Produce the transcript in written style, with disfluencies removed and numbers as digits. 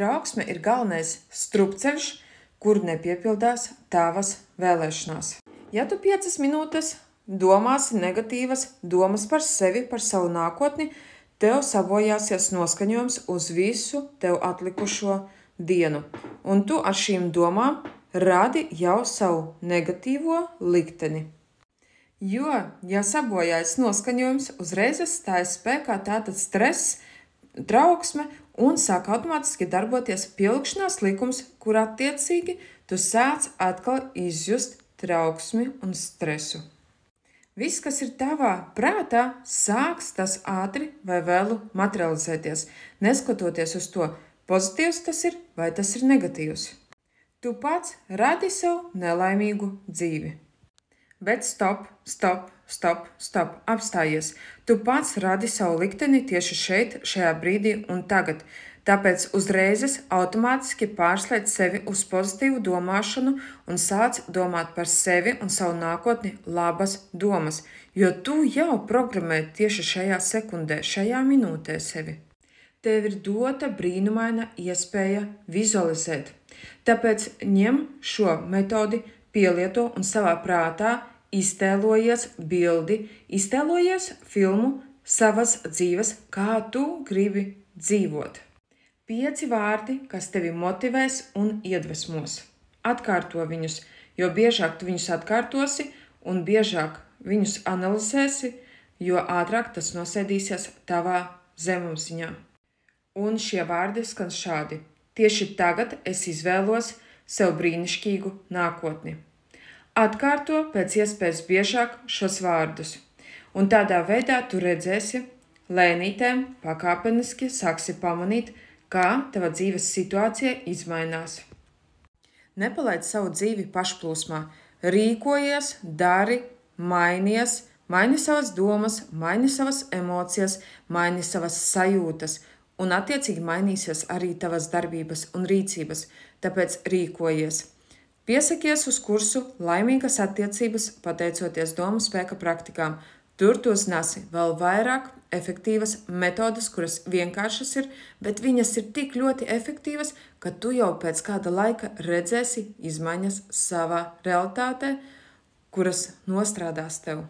trauksme ir galvenais strupceļš, kur nepiepildās tavas vēlēšanās. Ja tu 5 minūtes domāsi negatīvas domas par sevi, par savu nākotni, tev sabojāsies noskaņojums uz visu tev atlikušo dienu. Un tu ar šīm domām radi jau savu negatīvo likteni. Jo, ja sabojājas noskaņojums, uzreiz stājas spēkā tātad stress, trauksme un sāk automātiski darboties pielikšanās likums, kur attiecīgi tu sāc atkal izjust trauksmi un stresu. Viss, kas ir tavā prātā, sāks tas ātri vai vēlu materializēties, neskatoties uz to, pozitīvs tas ir vai tas ir negatīvs. Tu pats radi sev nelaimīgu dzīvi. Bet stop, apstājies. Tu pats radi savu likteni tieši šeit, šajā brīdī un tagad. Tāpēc uzreiz automātiski pārslēdz sevi uz pozitīvu domāšanu un sāc domāt par sevi un savu nākotni labas domas, jo tu jau programmē tieši šajā sekundē, šajā minūtē sevi. Tev ir dota brīnumaina iespēja vizualizēt. Tāpēc ņem šo metodi, pielieto un savā prātā iztēlojies bildi, iztēlojies filmu savas dzīves, kā tu gribi dzīvot. 5 vārdi, kas tevi motivēs un iedvesmos. Atkārto viņus, jo biežāk tu viņus atkārtosi un biežāk viņus analizēsi, jo ātrāk tas nosēdīsies tavā zemapziņā. Un šie vārdi skan šādi. Tieši tagad es izvēlos sev brīnišķīgu nākotni. Atkārto pēc iespējas biežāk šos vārdus, un tādā veidā tu redzēsi, lēnītēm, pakāpeniski sāksi pamanīt, kā tava dzīves situācija izmainās. Nepalaid savu dzīvi pašplūsmā, rīkojies, dari, mainies, maini savas domas, maini savas emocijas, maini savas sajūtas, un attiecīgi mainīsies arī tavas darbības un rīcības, tāpēc rīkojies. Piesakies uz kursu laimīgas attiecības pateicoties domu spēka praktikām. Tur tu uzzināsi vēl vairāk efektīvas metodas, kuras vienkāršas ir, bet viņas ir tik ļoti efektīvas, ka tu jau pēc kāda laika redzēsi izmaiņas savā realitātē, kuras nostrādās tev.